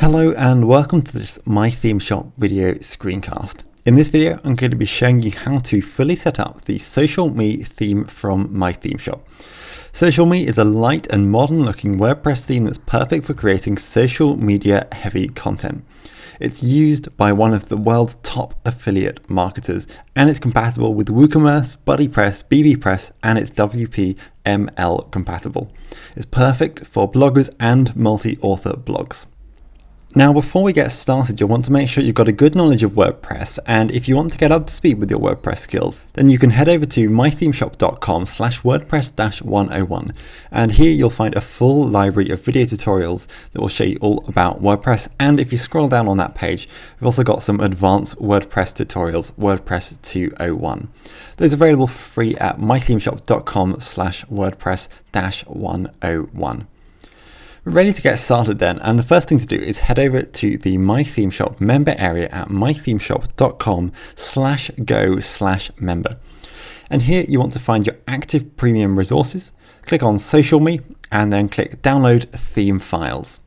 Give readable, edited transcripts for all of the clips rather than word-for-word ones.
Hello and welcome to this My Theme Shop video screencast. In this video, I'm going to be showing you how to fully set up the socialMe theme from My Theme Shop. socialMe is a light and modern looking WordPress theme that's perfect for creating social media heavy content. It's used by one of the world's top affiliate marketers, and it's compatible with WooCommerce, BuddyPress, BBPress, and it's WP-ML compatible. It's perfect for bloggers and multi-author blogs. Now, before we get started, you'll want to make sure you've got a good knowledge of WordPress, and if you want to get up to speed with your WordPress skills, then you can head over to mythemeshop.com/WordPress-101, and here you'll find a full library of video tutorials that will show you all about WordPress. And if you scroll down on that page, we've also got some advanced WordPress tutorials, WordPress 201. Those are available for free at mythemeshop.com/WordPress-101. We're ready to get started then, and the first thing to do is head over to the My Theme Shop member area at mythemeshop.com/go/member. And here you want to find your active premium resources, click on socialMe, and then click download theme files.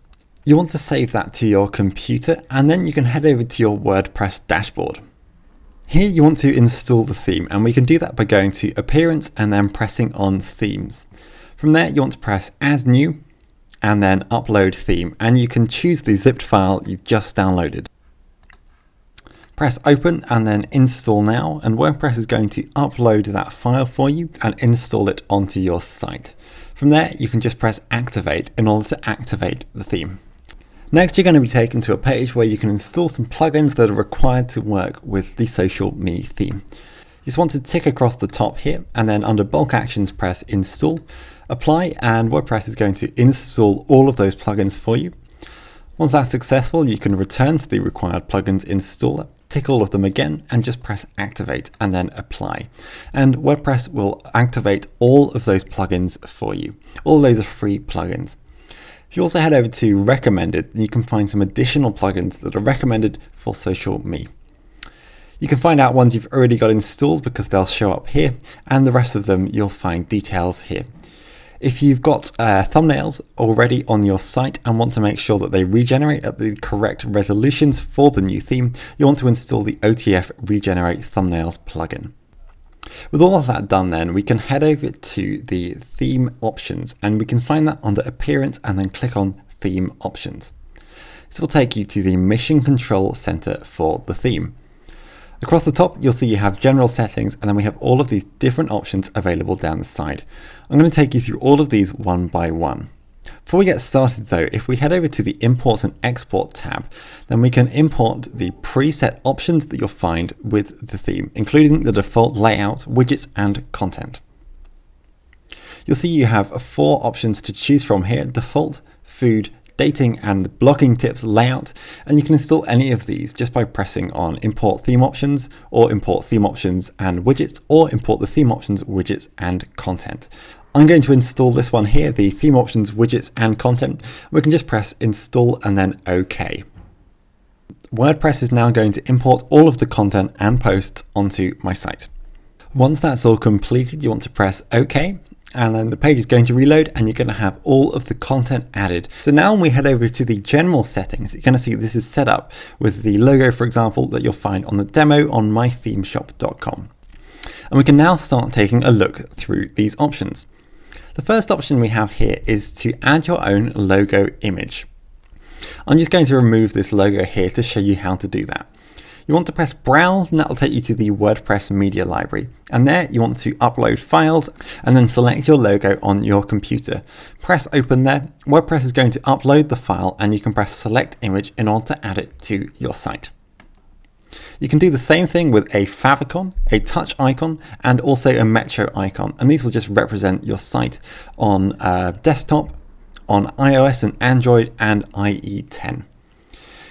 You want to save that to your computer, and then you can head over to your WordPress dashboard. Here you want to install the theme, and we can do that by going to Appearance and then pressing on Themes. From there you want to press Add New, and then Upload Theme, and you can choose the zipped file you've just downloaded. Press Open and then Install Now, and WordPress is going to upload that file for you and install it onto your site. From there you can just press Activate in order to activate the theme. Next, you're going to be taken to a page where you can install some plugins that are required to work with the socialMe theme. You just want to tick across the top here, and then under Bulk Actions press Install, Apply, and WordPress is going to install all of those plugins for you. Once that's successful, you can return to the required plugins installer, tick all of them again, and just press Activate and then Apply. And WordPress will activate all of those plugins for you. All of those are free plugins. If you also head over to Recommended, you can find some additional plugins that are recommended for socialMe. You can find out ones you've already got installed because they'll show up here, and the rest of them you'll find details here. If you've got thumbnails already on your site and want to make sure that they regenerate at the correct resolutions for the new theme, you want to install the OTF Regenerate Thumbnails plugin. With all of that done then, we can head over to the theme options, and we can find that under Appearance and then click on Theme Options. This will take you to the Mission Control Center for the theme. Across the top, you'll see you have general settings, and then we have all of these different options available down the side. I'm going to take you through all of these one by one. Before we get started though, if we head over to the Import and Export tab, then we can import the preset options that you'll find with the theme, including the default layout, widgets, and content. You'll see you have 4 options to choose from here: default, food, dating, and blogging tips layout, and you can install any of these just by pressing on Import Theme Options, or Import Theme Options and Widgets, or Import the Theme Options, Widgets, and Content. I'm going to install this one here, the Theme Options, Widgets, and Content. We can just press Install and then OK. WordPress is now going to import all of the content and posts onto my site. Once that's all completed, you want to press OK, and then the page is going to reload and you're going to have all of the content added. So now when we head over to the general settings, you're going to see this is set up with the logo, for example, that you'll find on the demo on mythemeshop.com. And we can now start taking a look through these options. The first option we have here is to add your own logo image. I'm just going to remove this logo here to show you how to do that. You want to press Browse, and that will take you to the WordPress media library. And there you want to upload files and then select your logo on your computer. Press Open there. WordPress is going to upload the file, and you can press Select Image in order to add it to your site. You can do the same thing with a favicon, a touch icon, and also a metro icon. And these will just represent your site on desktop, on iOS and Android, and IE10.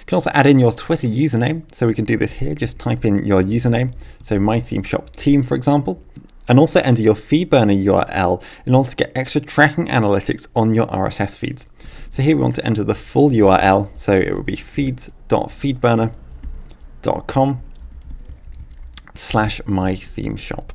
You can also add in your Twitter username, so we can do this here. Just type in your username, so My Theme Shop Team, for example, and also enter your FeedBurner URL in order to get extra tracking analytics on your RSS feeds. So here we want to enter the full URL, so it will be feeds.feedburner.com/mythemeshop.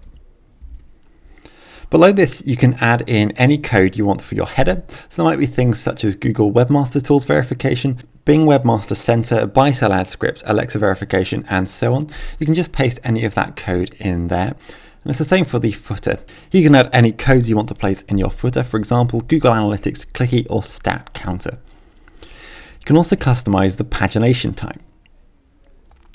Below this, you can add in any code you want for your header. So there might be things such as Google Webmaster Tools verification, Bing Webmaster Center, buy-sell ad scripts, Alexa verification, and so on. You can just paste any of that code in there. And it's the same for the footer. You can add any codes you want to place in your footer, for example, Google Analytics, Clicky, or Stat Counter. You can also customize the pagination type.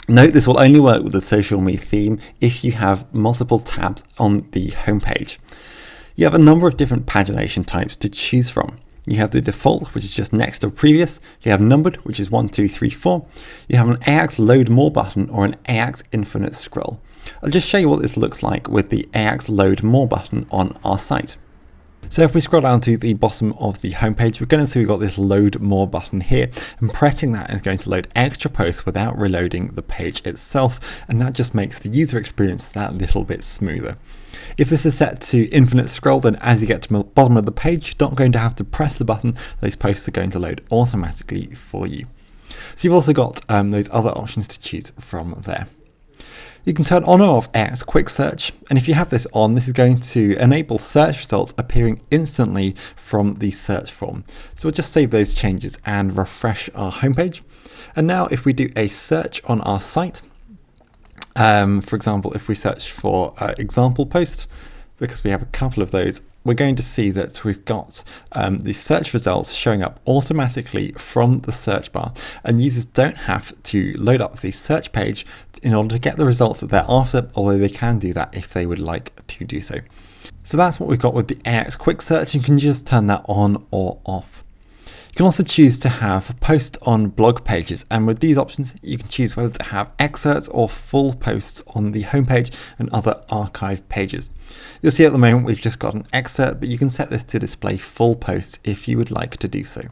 Note this will only work with the socialMe theme if you have multiple tabs on the homepage. You have a number of different pagination types to choose from. You have the default, which is just next or previous. You have numbered, which is 1, 2, 3, 4. You have an AX load more button or an AX infinite scroll. I'll just show you what this looks like with the AX load more button on our site. So if we scroll down to the bottom of the homepage, we're going to see we've got this load more button here, and pressing that is going to load extra posts without reloading the page itself, and that just makes the user experience that little bit smoother. If this is set to infinite scroll, then as you get to the bottom of the page, you're not going to have to press the button. Those posts are going to load automatically for you. So you've also got those other options to choose from there. You can turn on or off AX Quick Search, and if you have this on, this is going to enable search results appearing instantly from the search form. So we'll just save those changes and refresh our homepage. And now if we do a search on our site, for example, if we search for example post, because we have a couple of those, we're going to see that we've got the search results showing up automatically from the search bar, and users don't have to load up the search page in order to get the results that they're after, although they can do that if they would like to do so. So that's what we've got with the AX Quick Search. You can just turn that on or off. You can also choose to have posts on blog pages, and with these options you can choose whether to have excerpts or full posts on the homepage and other archive pages. You'll see at the moment we've just got an excerpt, but you can set this to display full posts if you would like to do so.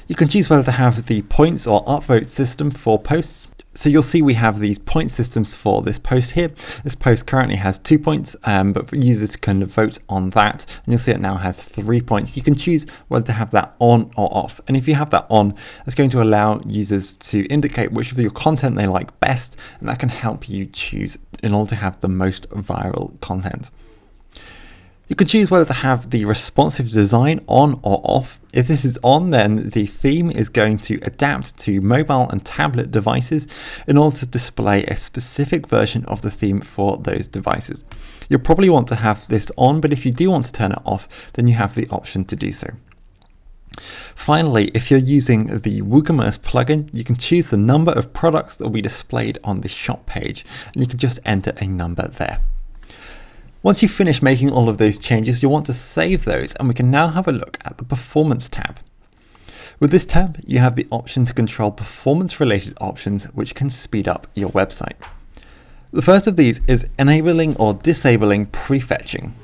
You can choose whether to have the points or upvote system for posts. So you'll see we have these point systems for this post here. This post currently has 2 points, but users can vote on that, and you'll see it now has 3 points. You can choose whether to have that on or off, and if you have that on, it's going to allow users to indicate which of your content they like best, and that can help you choose in order to have the most viral content. You can choose whether to have the responsive design on or off. If this is on, then the theme is going to adapt to mobile and tablet devices in order to display a specific version of the theme for those devices. You'll probably want to have this on, but if you do want to turn it off, then you have the option to do so. Finally, if you're using the WooCommerce plugin, you can choose the number of products that will be displayed on the shop page, and you can just enter a number there. Once you've finished making all of those changes, you'll want to save those, and we can now have a look at the Performance tab. With this tab, you have the option to control performance-related options which can speed up your website. The first of these is enabling or disabling prefetching.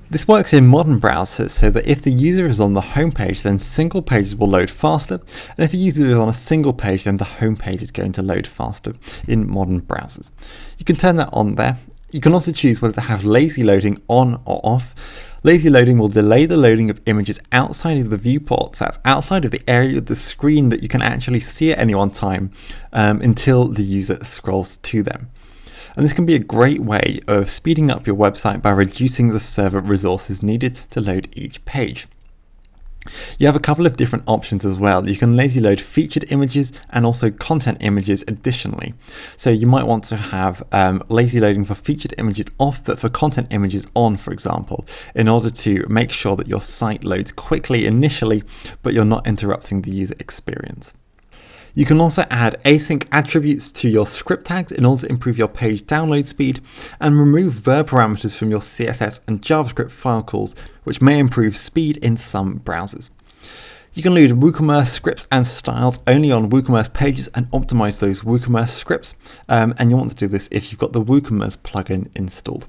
This works in modern browsers so that if the user is on the home page, then single pages will load faster, and if a user is on a single page, then the home page is going to load faster in modern browsers. You can turn that on there. You can also choose whether to have lazy loading on or off. Lazy loading will delay the loading of images outside of the viewport, so that's outside of the area of the screen that you can actually see at any one time until the user scrolls to them. And this can be a great way of speeding up your website by reducing the server resources needed to load each page. You have a couple of different options as well. You can lazy load featured images and also content images additionally. So you might want to have lazy loading for featured images off, but for content images on, for example, in order to make sure that your site loads quickly initially, but you're not interrupting the user experience. You can also add async attributes to your script tags in order to improve your page download speed, and remove verb parameters from your CSS and JavaScript file calls, which may improve speed in some browsers. You can load WooCommerce scripts and styles only on WooCommerce pages and optimize those WooCommerce scripts, and you want to do this if you've got the WooCommerce plugin installed.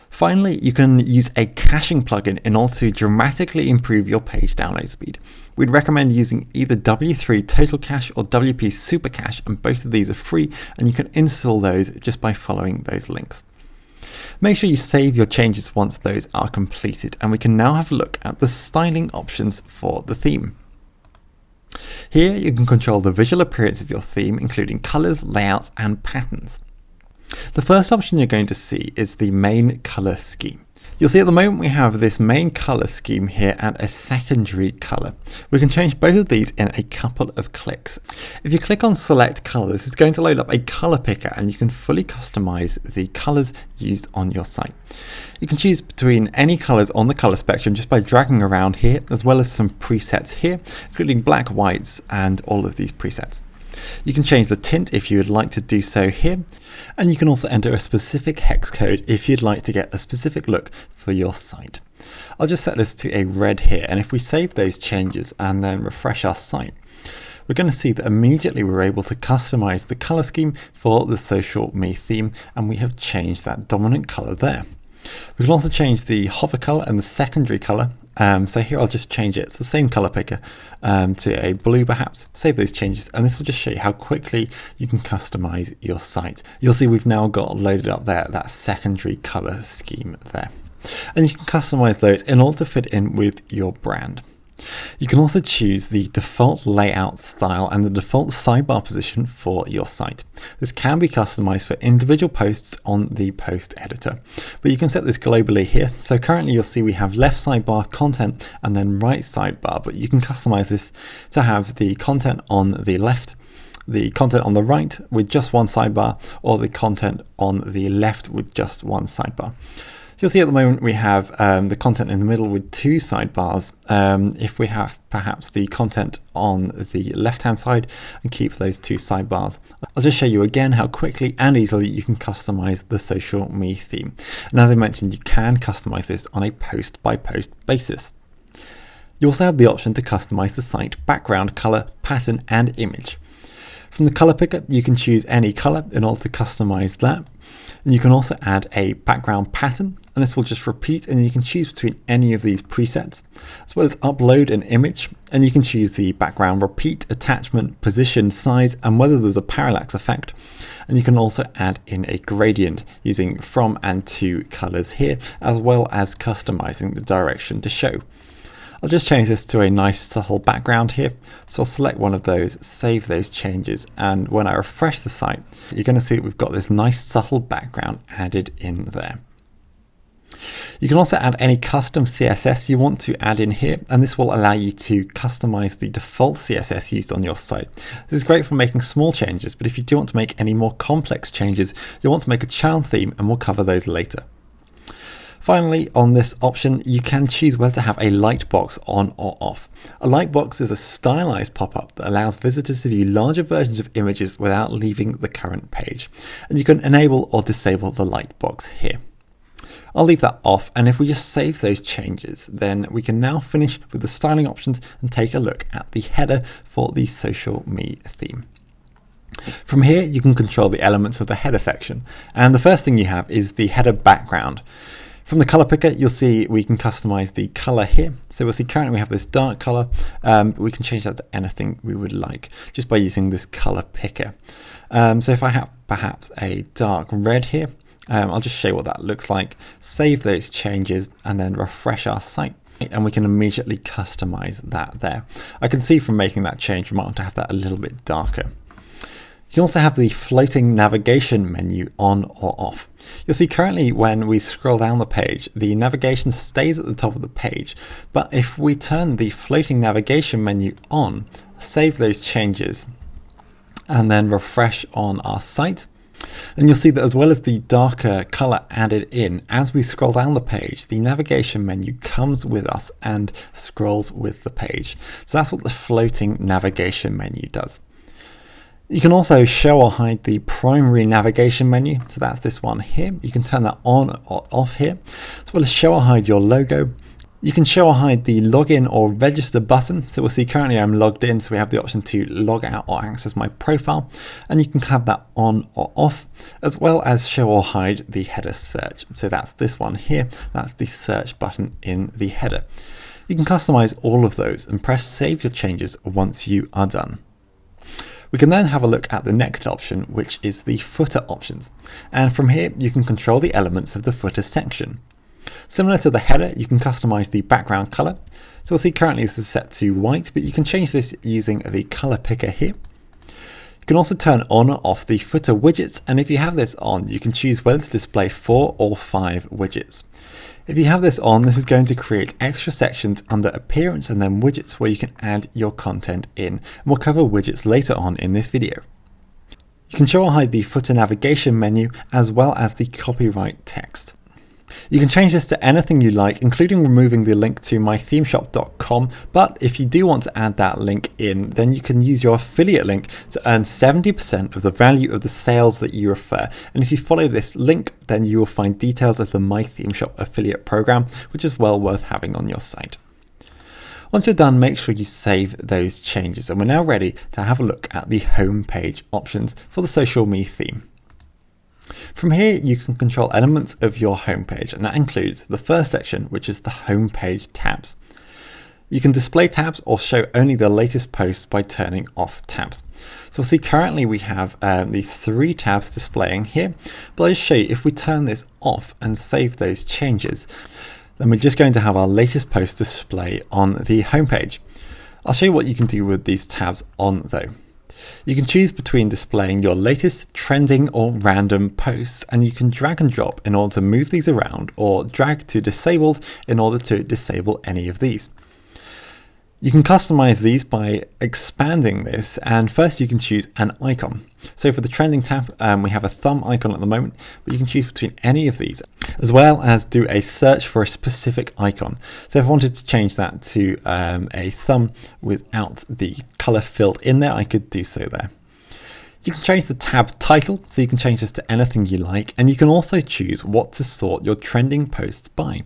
Finally, you can use a caching plugin in order to dramatically improve your page download speed. We'd recommend using either W3 Total Cache or WP Super Cache, and both of these are free, and you can install those just by following those links. Make sure you save your changes once those are completed, and we can now have a look at the styling options for the theme. Here you can control the visual appearance of your theme, including colors, layouts, and patterns. The first option you're going to see is the main color scheme. You'll see at the moment we have this main color scheme here and a secondary color. We can change both of these in a couple of clicks. If you click on select color, this is going to load up a color picker and you can fully customize the colors used on your site. You can choose between any colors on the color spectrum just by dragging around here, as well as some presets here, including black, whites, and all of these presets. You can change the tint if you would like to do so here, and you can also enter a specific hex code if you'd like to get a specific look for your site. I'll just set this to a red here, and if we save those changes and then refresh our site, we're going to see that immediately we're able to customize the color scheme for the socialMe theme, and we have changed that dominant color there. We can also change the hover color and the secondary color. So here I'll just change it. It's the same color picker to a blue perhaps. Save those changes and this will just show you how quickly you can customize your site. You'll see we've now got loaded up there that secondary color scheme there. And you can customize those in order to fit in with your brand. You can also choose the default layout style and the default sidebar position for your site. This can be customized for individual posts on the post editor, but you can set this globally here. So currently you'll see we have left sidebar content and then right sidebar, but you can customize this to have the content on the left, the content on the right with just one sidebar, or the content on the left with just one sidebar. You'll see at the moment we have the content in the middle with two sidebars. If we have perhaps the content on the left-hand side and keep those two sidebars. I'll just show you again how quickly and easily you can customize the socialMe theme. And as I mentioned, you can customize this on a post-by-post basis. You also have the option to customize the site background, color, pattern, and image. From the color picker, you can choose any color in order to customize that. And you can also add a background pattern, and this will just repeat, and you can choose between any of these presets, as well as upload an image, and you can choose the background repeat, attachment, position, size, and whether there's a parallax effect. And you can also add in a gradient using from and to colors here, as well as customizing the direction to show. I'll just change this to a nice subtle background here. So I'll select one of those, save those changes, and when I refresh the site, you're going to see that we've got this nice subtle background added in there. You can also add any custom CSS you want to add in here, and this will allow you to customize the default CSS used on your site. This is great for making small changes, but if you do want to make any more complex changes, you'll want to make a child theme, and we'll cover those later. Finally, on this option, you can choose whether to have a lightbox on or off. A lightbox is a stylized pop-up that allows visitors to view larger versions of images without leaving the current page. And you can enable or disable the lightbox here. I'll leave that off, and if we just save those changes, then we can now finish with the styling options and take a look at the header for the socialMe theme. From here, you can control the elements of the header section, and the first thing you have is the header background. From the color picker, you'll see we can customize the color here. So we'll see currently we have this dark color, but we can change that to anything we would like just by using this color picker. So if I have perhaps a dark red here, I'll just show you what that looks like, save those changes, and then refresh our site. And we can immediately customize that there. I can see from making that change, we might want to have that a little bit darker. You can also have the floating navigation menu on or off. You'll see currently when we scroll down the page, the navigation stays at the top of the page. But if we turn the floating navigation menu on, save those changes, and then refresh on our site, and you'll see that as well as the darker color added in, as we scroll down the page, the navigation menu comes with us and scrolls with the page. So that's what the floating navigation menu does. You can also show or hide the primary navigation menu. So that's this one here. You can turn that on or off here, as well as show or hide your logo. You can show or hide the login or register button. So we'll see currently I'm logged in, so we have the option to log out or access my profile, and you can have that on or off, as well as show or hide the header search. So that's this one here. That's the search button in the header. You can customize all of those and press save your changes once you are done. We can then have a look at the next option, which is the footer options. And from here, you can control the elements of the footer section. Similar to the header, you can customize the background color. So we'll see currently this is set to white, but you can change this using the color picker here. You can also turn on or off the footer widgets, and if you have this on, you can choose whether to display 4 or 5 widgets. If you have this on, this is going to create extra sections under appearance and then widgets where you can add your content in. And we'll cover widgets later on in this video. You can show or hide the footer navigation menu as well as the copyright text. You can change this to anything you like, including removing the link to mythemeshop.com, but if you do want to add that link in, then you can use your affiliate link to earn 70% of the value of the sales that you refer. And if you follow this link, then you will find details of the My Theme Shop affiliate program, which is well worth having on your site. Once you're done, make sure you save those changes. And we're now ready to have a look at the home page options for the socialMe theme. From here, you can control elements of your homepage, and that includes the first section, which is the homepage tabs. You can display tabs or show only the latest posts by turning off tabs. So we'll see currently we have these 3 tabs displaying here, but I'll show you if we turn this off and save those changes, then we're just going to have our latest post display on the homepage. I'll show you what you can do with these tabs on though. You can choose between displaying your latest trending or random posts, and you can drag and drop in order to move these around, or drag to disabled in order to disable any of these. You can customize these by expanding this, and first you can choose an icon. So for the trending tab, we have a thumb icon at the moment, but you can choose between any of these, as well as do a search for a specific icon. So if I wanted to change that to a thumb without the color filled in there, I could do so there. You can change the tab title, so you can change this to anything you like, and you can also choose what to sort your trending posts by.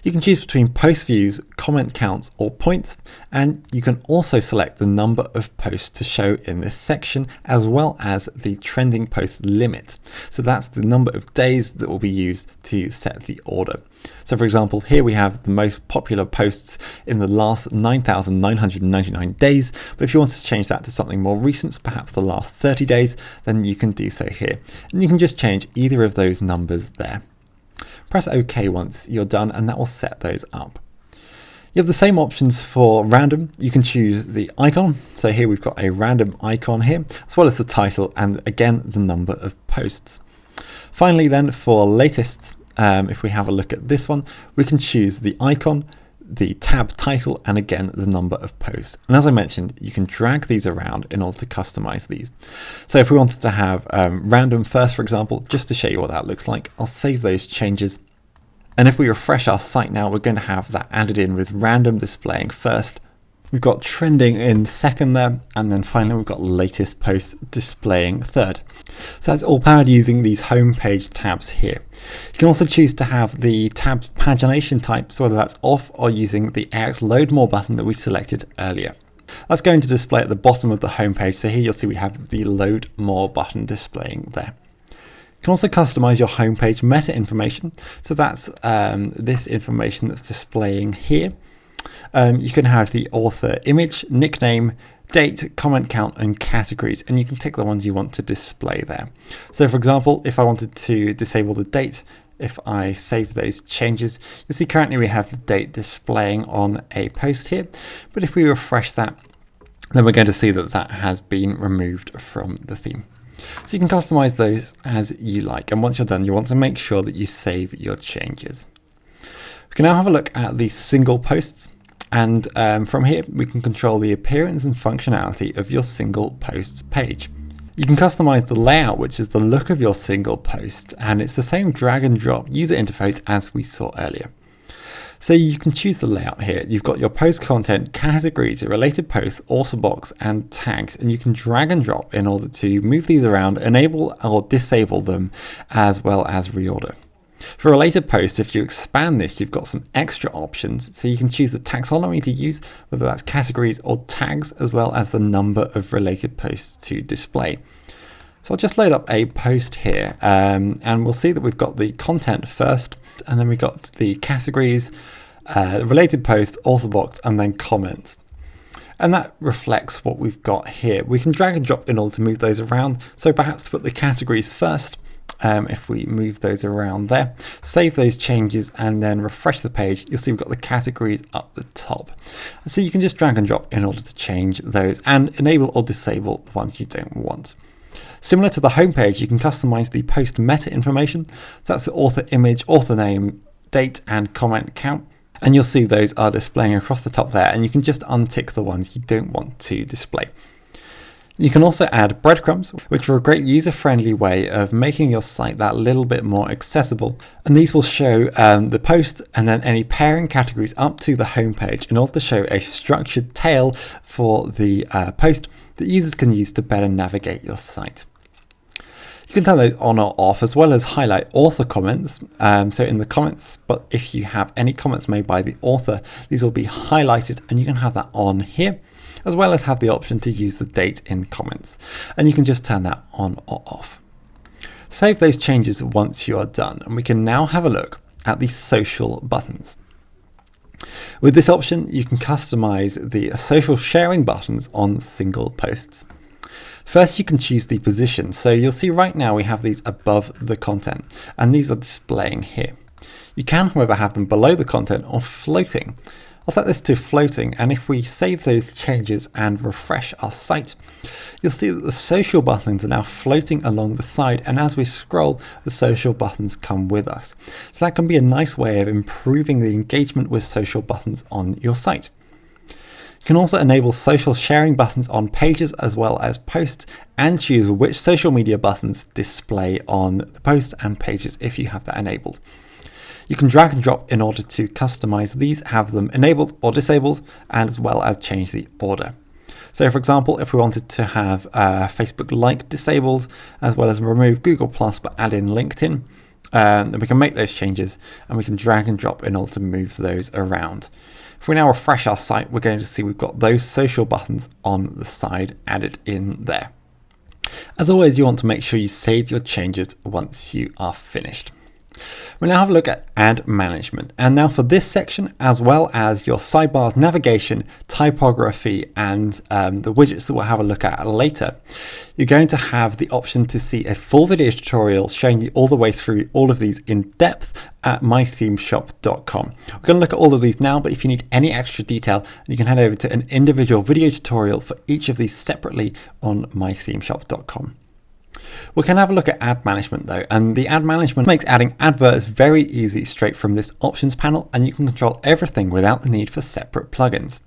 You can choose between post views, comment counts, or points, and you can also select the number of posts to show in this section, as well as the trending post limit. So that's the number of days that will be used to set the order. So for example, here we have the most popular posts in the last 9,999 days, but if you want to change that to something more recent, perhaps the last 30 days, then you can do so here. And you can just change either of those numbers there. Press OK once you're done, and that will set those up. You have the same options for random. You can choose the icon. So here we've got a random icon here, as well as the title and again the number of posts. Finally then, for latest, if we have a look at this one, we can choose the icon, the tab title, and again the number of posts. And as I mentioned, you can drag these around in order to customize these. So if we wanted to have random first, for example, just to show you what that looks like, I'll save those changes. And if we refresh our site now, we're going to have that added in with random displaying first. We've got trending in second there, and then finally we've got latest posts displaying third. So that's all powered using these homepage tabs here. You can also choose to have the tabs pagination type, so whether that's off or using the AX Load More button that we selected earlier. That's going to display at the bottom of the homepage, so here you'll see we have the Load More button displaying there. You can also customize your homepage meta information, so that's this information that's displaying here. You can have the author image, nickname, date, comment count, and categories, and you can tick the ones you want to display there. So for example, if I wanted to disable the date, if I save those changes, you'll see currently we have the date displaying on a post here, but if we refresh that, then we're going to see that that has been removed from the theme. So you can customize those as you like, and once you're done, you want to make sure that you save your changes. We can now have a look at the single posts. And from here, we can control the appearance and functionality of your single posts page. You can customize the layout, which is the look of your single post, and it's the same drag and drop user interface as we saw earlier. So you can choose the layout here. You've got your post content, categories, related posts, author box, and tags, and you can drag and drop in order to move these around, enable or disable them, as well as reorder. For related posts, if you expand this, you've got some extra options. So you can choose the taxonomy to use, whether that's categories or tags, as well as the number of related posts to display. So I'll just load up a post here, and we'll see that we've got the content first, and then we've got the categories, related post, author box, and then comments. And that reflects what we've got here. We can drag and drop in order to move those around. So perhaps to put the categories first, if we move those around there, save those changes, and then refresh the page, you'll see we've got the categories up the top. And so you can just drag and drop in order to change those and enable or disable the ones you don't want. Similar to the homepage, you can customize the post meta information. So that's the author image, author name, date and comment count. And you'll see those are displaying across the top there, and you can just untick the ones you don't want to display. You can also add breadcrumbs, which are a great user-friendly way of making your site that little bit more accessible. And these will show the post and then any pairing categories up to the homepage in order to show a structured tail for the post that users can use to better navigate your site. You can turn those on or off, as well as highlight author comments. So in the comments, but if you have any comments made by the author, these will be highlighted, and you can have that on here, as well as have the option to use the date in comments. And you can just turn that on or off. Save those changes once you are done, and we can now have a look at the social buttons. With this option, you can customize the social sharing buttons on single posts. First, you can choose the position. So you'll see right now we have these above the content, and these are displaying here. You can, however, have them below the content or floating. I'll set this to floating, and if we save those changes and refresh our site, you'll see that the social buttons are now floating along the side, and as we scroll, the social buttons come with us. So that can be a nice way of improving the engagement with social buttons on your site. You can also enable social sharing buttons on pages as well as posts, and choose which social media buttons display on the post and pages if you have that enabled. You can drag and drop in order to customize these, have them enabled or disabled, as well as change the order. So for example, if we wanted to have Facebook Like disabled, as well as remove Google Plus but add in LinkedIn, then we can make those changes, and we can drag and drop in order to move those around. If we now refresh our site, we're going to see we've got those social buttons on the side added in there. As always, you want to make sure you save your changes once you are finished. We'll now have a look at ad management. And now for this section, as well as your sidebars, navigation, typography, and the widgets that we'll have a look at later, you're going to have the option to see a full video tutorial showing you all the way through all of these in depth at mythemeshop.com. We're going to look at all of these now, but if you need any extra detail, you can head over to an individual video tutorial for each of these separately on mythemeshop.com. We can have a look at ad management though, and the ad management makes adding adverts very easy straight from this options panel, and you can control everything without the need for separate plugins.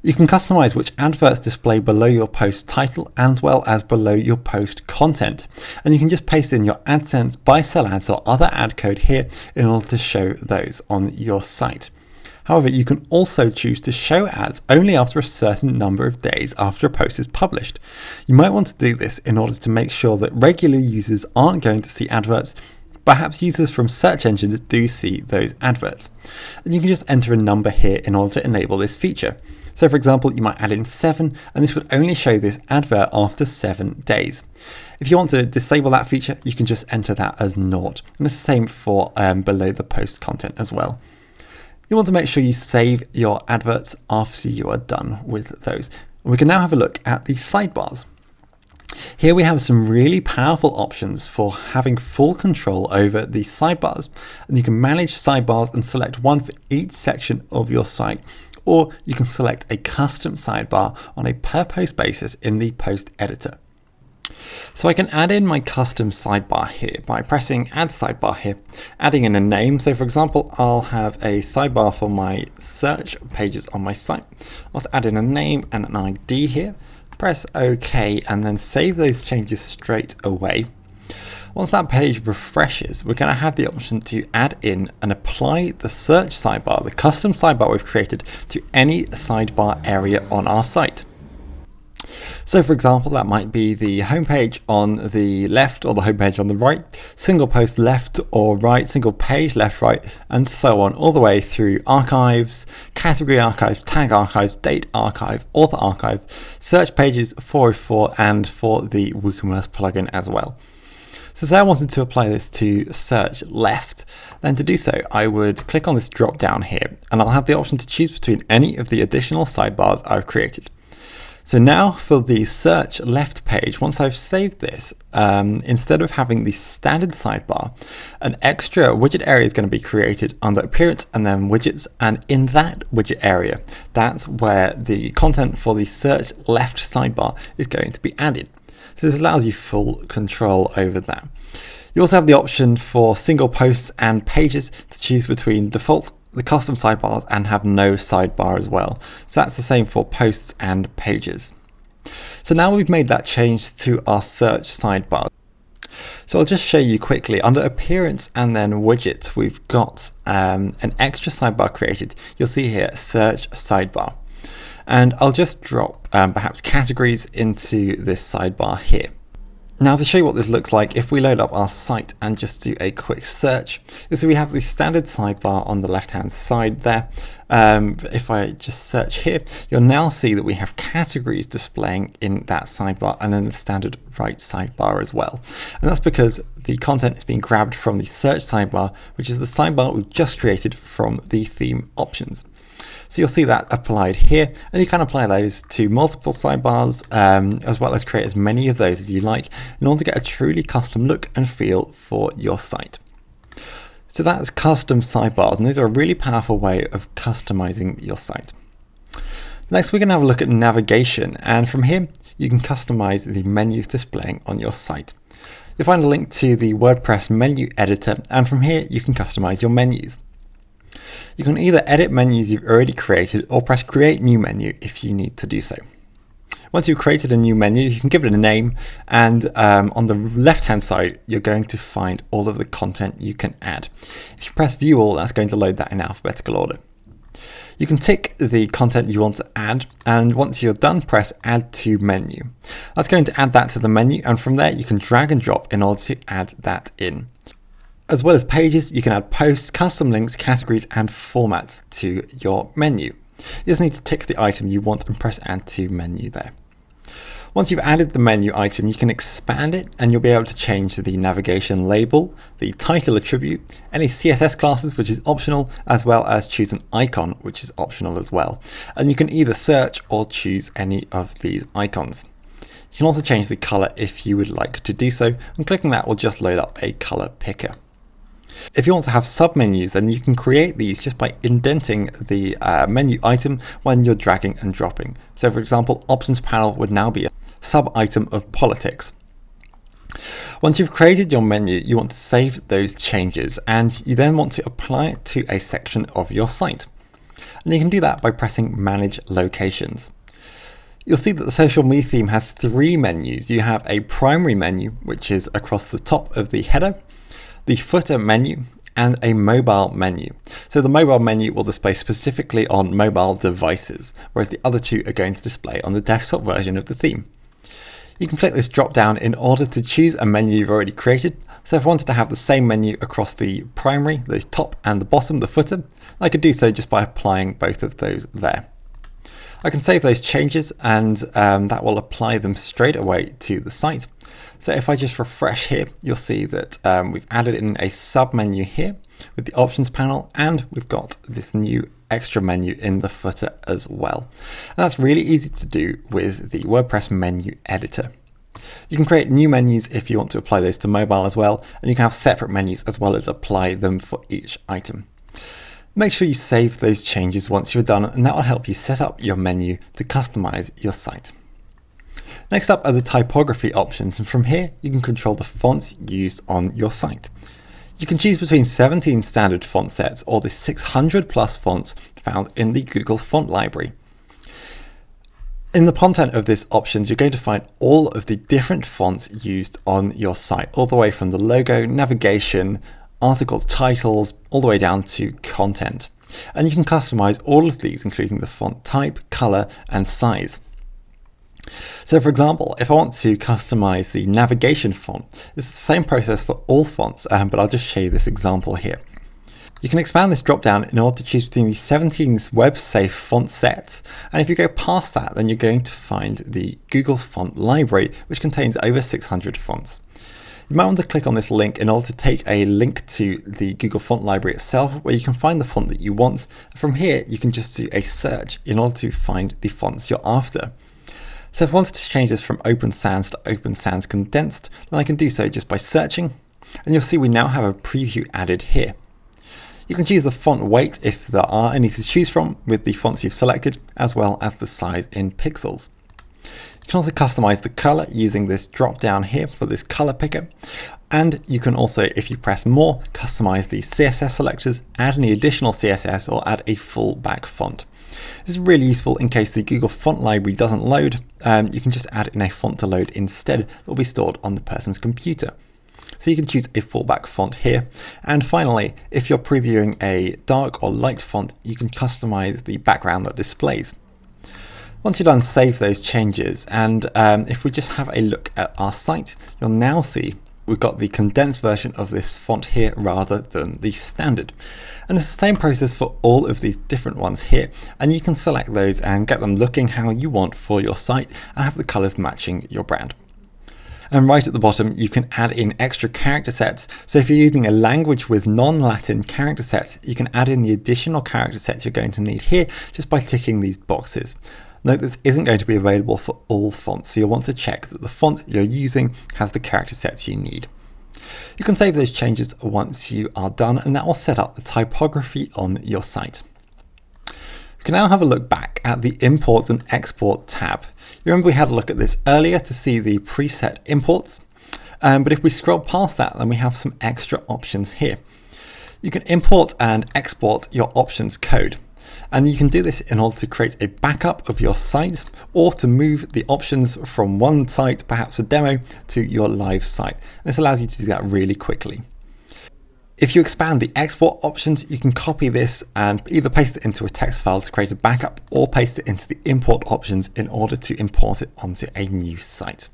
You can customize which adverts display below your post title as well as below your post content, and you can just paste in your AdSense, buy sell ads or other ad code here in order to show those on your site. However, you can also choose to show ads only after a certain number of days after a post is published. You might want to do this in order to make sure that regular users aren't going to see adverts. Perhaps users from search engines do see those adverts. And you can just enter a number here in order to enable this feature. So for example, you might add in 7, and this would only show this advert after 7 days. If you want to disable that feature, you can just enter that as 0. And it's the same for below the post content as well. You want to make sure you save your adverts after you are done with those. We can now have a look at the sidebars. Here we have some really powerful options for having full control over the sidebars, and you can manage sidebars and select one for each section of your site, or you can select a custom sidebar on a per post basis in the post editor. So I can add in my custom sidebar here by pressing add sidebar here, adding in a name. So for example, I'll have a sidebar for my search pages on my site. I'll add in a name and an ID here, press OK, and then save those changes straight away. Once that page refreshes, we're going to have the option to add in and apply the search sidebar, the custom sidebar we've created, to any sidebar area on our site. So for example, that might be the homepage on the left or the homepage on the right, single post left or right, single page left, right, and so on, all the way through archives, category archives, tag archives, date archive, author archive, search pages 404, and for the WooCommerce plugin as well. So say I wanted to apply this to search left, then to do so, I would click on this drop down here, and I'll have the option to choose between any of the additional sidebars I've created. So now for the search left page, once I've saved this, instead of having the standard sidebar, an extra widget area is going to be created under appearance and then widgets, and in that widget area, that's where the content for the search left sidebar is going to be added. So this allows you full control over that. You also have the option for single posts and pages to choose between default, the custom sidebars, and have no sidebar as well. So that's the same for posts and pages. So now we've made that change to our search sidebar. So I'll just show you quickly. Under appearance and then widgets, we've got an extra sidebar created. You'll see here search sidebar, and I'll just drop perhaps categories into this sidebar here. Now to show you what this looks like, if we load up our site and just do a quick search, you'll see we have the standard sidebar on the left hand side there. If I just search here, you'll now see that we have categories displaying in that sidebar and then the standard right sidebar as well. And that's because the content is being grabbed from the search sidebar, which is the sidebar we've just created from the theme options. So you'll see that applied here, and you can apply those to multiple sidebars, as well as create as many of those as you like in order to get a truly custom look and feel for your site. So that's custom sidebars, and these are a really powerful way of customizing your site. Next, we're going to have a look at navigation, and from here you can customize the menus displaying on your site. You'll find a link to the WordPress menu editor, and from here you can customize your menus. You can either edit menus you've already created or press create new menu if you need to do so. Once you've created a new menu, you can give it a name, and on the left hand side you're going to find all of the content you can add. If you press view all, that's going to load that in alphabetical order. You can tick the content you want to add, and once you're done, press add to menu. That's going to add that to the menu, and from there you can drag and drop in order to add that in. As well as pages, you can add posts, custom links, categories, and formats to your menu. You just need to tick the item you want and press add to menu there. Once you've added the menu item, you can expand it, and you'll be able to change the navigation label, the title attribute, any CSS classes, which is optional, as well as choose an icon, which is optional as well. And you can either search or choose any of these icons. You can also change the color if you would like to do so, and clicking that will just load up a color picker. If you want to have submenus, then you can create these just by indenting the menu item when you're dragging and dropping. So for example, options panel would now be a sub-item of politics. Once you've created your menu, you want to save those changes, and you then want to apply it to a section of your site. And you can do that by pressing manage locations. You'll see that the socialMe theme has three menus. You have a primary menu, which is across the top of the header, the footer menu, and a mobile menu. So the mobile menu will display specifically on mobile devices, whereas the other two are going to display on the desktop version of the theme. You can click this drop down in order to choose a menu you've already created. So if I wanted to have the same menu across the primary, the top and the bottom, the footer, I could do so just by applying both of those there. I can save those changes, and that will apply them straight away to the site. So if I just refresh here, you'll see that we've added in a sub menu here with the options panel, and we've got this new extra menu in the footer as well. And that's really easy to do with the WordPress menu editor. You can create new menus if you want to apply those to mobile as well, and you can have separate menus as well as apply them for each item. Make sure you save those changes once you're done, and that will help you set up your menu to customize your site. Next up are the typography options, and from here you can control the fonts used on your site. You can choose between 17 standard font sets or the 600 plus fonts found in the Google font library. In the content of this options, you're going to find all of the different fonts used on your site, all the way from the logo, navigation, article titles, all the way down to content. And you can customize all of these, including the font type, color, and size. So for example, if I want to customize the navigation font, it's the same process for all fonts, but I'll just show you this example here. You can expand this drop down in order to choose between the 17 web-safe font sets, and if you go past that, then you're going to find the Google font library, which contains over 600 fonts. You might want to click on this link in order to take a link to the Google font library itself, where you can find the font that you want. From here, you can just do a search in order to find the fonts you're after. So if I wanted to change this from Open Sans to Open Sans Condensed, then I can do so just by searching, and you'll see we now have a preview added here. You can choose the font weight if there are any to choose from with the fonts you've selected, as well as the size in pixels. You can also customize the color using this drop down here for this color picker. And you can also, if you press more, customize the CSS selectors, add any additional CSS, or add a full back font. This is really useful in case the Google font library doesn't load. You can just add in a font to load instead that will be stored on the person's computer. So you can choose a fallback font here. And finally, if you're previewing a dark or light font, you can customize the background that displays. Once you're done, save those changes. And if we just have a look at our site, you'll now see we've got the condensed version of this font here rather than the standard. And it's the same process for all of these different ones here. And you can select those and get them looking how you want for your site and have the colors matching your brand. And right at the bottom, you can add in extra character sets. So if you're using a language with non-Latin character sets, you can add in the additional character sets you're going to need here just by ticking these boxes. Note this isn't going to be available for all fonts, so you'll want to check that the font you're using has the character sets you need. You can save those changes once you are done, and that will set up the typography on your site. We can now have a look back at the Import and Export tab. You remember we had a look at this earlier to see the preset imports, but if we scroll past that, then we have some extra options here. You can import and export your options code. And you can do this in order to create a backup of your site or to move the options from one site, perhaps a demo, to your live site. This allows you to do that really quickly. If you expand the export options, you can copy this and either paste it into a text file to create a backup or paste it into the import options in order to import it onto a new site.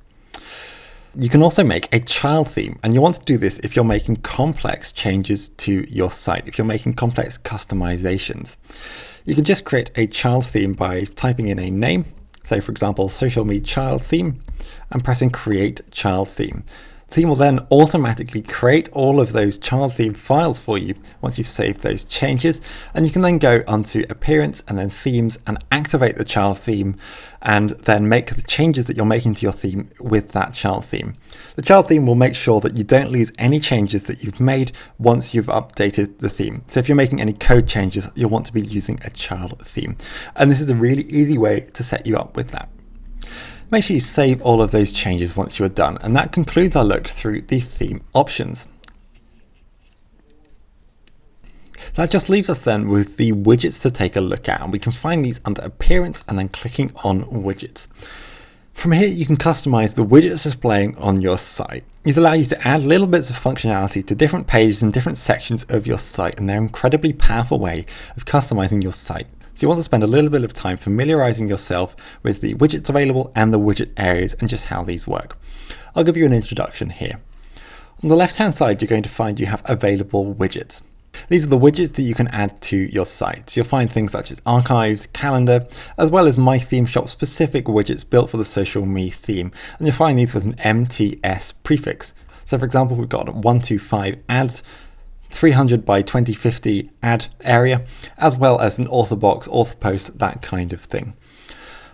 You can also make a child theme, and you'll want to do this if you're making complex changes to your site, if you're making complex customizations. You can just create a child theme by typing in a name, say for example, socialMe child theme, and pressing create child theme. The theme will then automatically create all of those child theme files for you once you've saved those changes, and you can then go onto appearance and then themes and activate the child theme and then make the changes that you're making to your theme with that child theme. The child theme will make sure that you don't lose any changes that you've made once you've updated the theme. So if you're making any code changes, you'll want to be using a child theme. And this is a really easy way to set you up with that. Make sure you save all of those changes once you're done, and that concludes our look through the theme options. That just leaves us then with the widgets to take a look at, and we can find these under appearance and then clicking on widgets. From here you can customize the widgets displaying on your site. These allow you to add little bits of functionality to different pages and different sections of your site, and they're an incredibly powerful way of customizing your site. So you want to spend a little bit of time familiarizing yourself with the widgets available and the widget areas and just how these work. I'll give you an introduction here. On the left hand side, you're going to find you have available widgets. These are the widgets that you can add to your site. You'll find things such as archives, calendar, as well as My Theme Shop specific widgets built for the socialMe theme. And you'll find these with an MTS prefix. So for example, we've got 125 add, 300 by 2050 ad area, as well as an author box, author post, that kind of thing.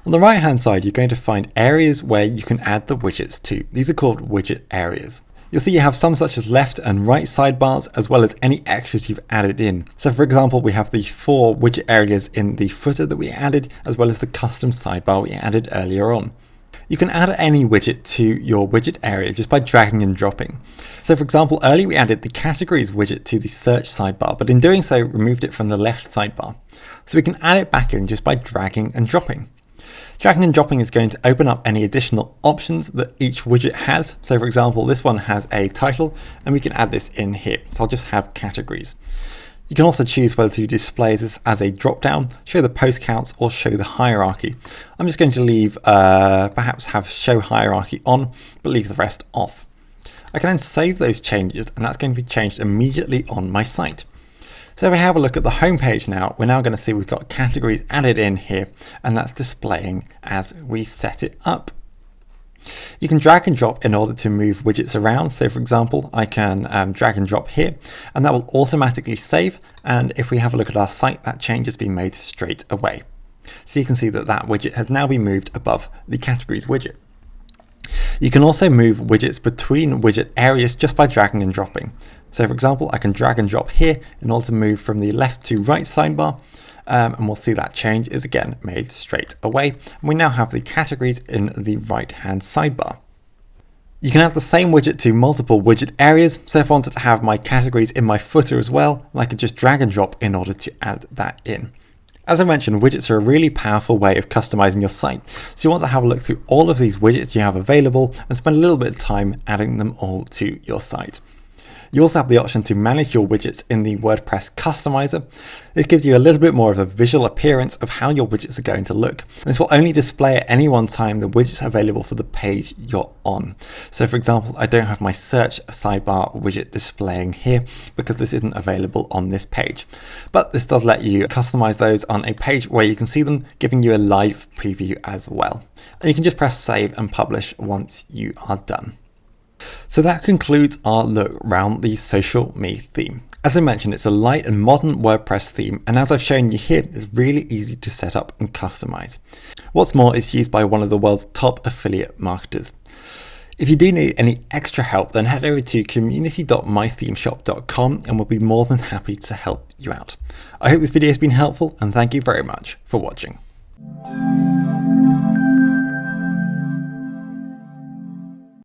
On the right hand side, you're going to find areas where you can add the widgets to. These are called widget areas. You'll see you have some such as left and right sidebars, as well as any extras you've added in. So for example, we have the 4 widget areas in the footer that we added, as well as the custom sidebar we added earlier on. You can add any widget to your widget area just by dragging and dropping. So for example, earlier we added the categories widget to the search sidebar, but in doing so, removed it from the left sidebar. So we can add it back in just by dragging and dropping. Dragging and dropping is going to open up any additional options that each widget has. So for example, this one has a title, and we can add this in here. So I'll just have categories. You can also choose whether to display this as a drop-down, show the post counts, or show the hierarchy. I'm just going to leave, perhaps have show hierarchy on, but leave the rest off. I can then save those changes, and that's going to be changed immediately on my site. So if we have a look at the home page now, we're now going to see we've got categories added in here, and that's displaying as we set it up. You can drag and drop in order to move widgets around. So for example, I can drag and drop here, and that will automatically save. And if we have a look at our site, that change has been made straight away. So you can see that that widget has now been moved above the categories widget. You can also move widgets between widget areas just by dragging and dropping. So for example, I can drag and drop here in order to move from the left to right sidebar, And we'll see that change is again made straight away. And we now have the categories in the right-hand sidebar. You can add the same widget to multiple widget areas. So if I wanted to have my categories in my footer as well, I could just drag and drop in order to add that in. As I mentioned, widgets are a really powerful way of customizing your site. So you want to have a look through all of these widgets you have available and spend a little bit of time adding them all to your site. You also have the option to manage your widgets in the WordPress customizer. This gives you a little bit more of a visual appearance of how your widgets are going to look. And this will only display at any one time the widgets available for the page you're on. So for example, I don't have my search sidebar widget displaying here because this isn't available on this page. But this does let you customize those on a page where you can see them, giving you a live preview as well. And you can just press save and publish once you are done. So that concludes our look around the socialMe theme. As I mentioned, it's a light and modern WordPress theme, and as I've shown you here, it's really easy to set up and customize. What's more, it's used by one of the world's top affiliate marketers. If you do need any extra help, then head over to community.mythemeshop.com and we'll be more than happy to help you out. I hope this video has been helpful, and thank you very much for watching.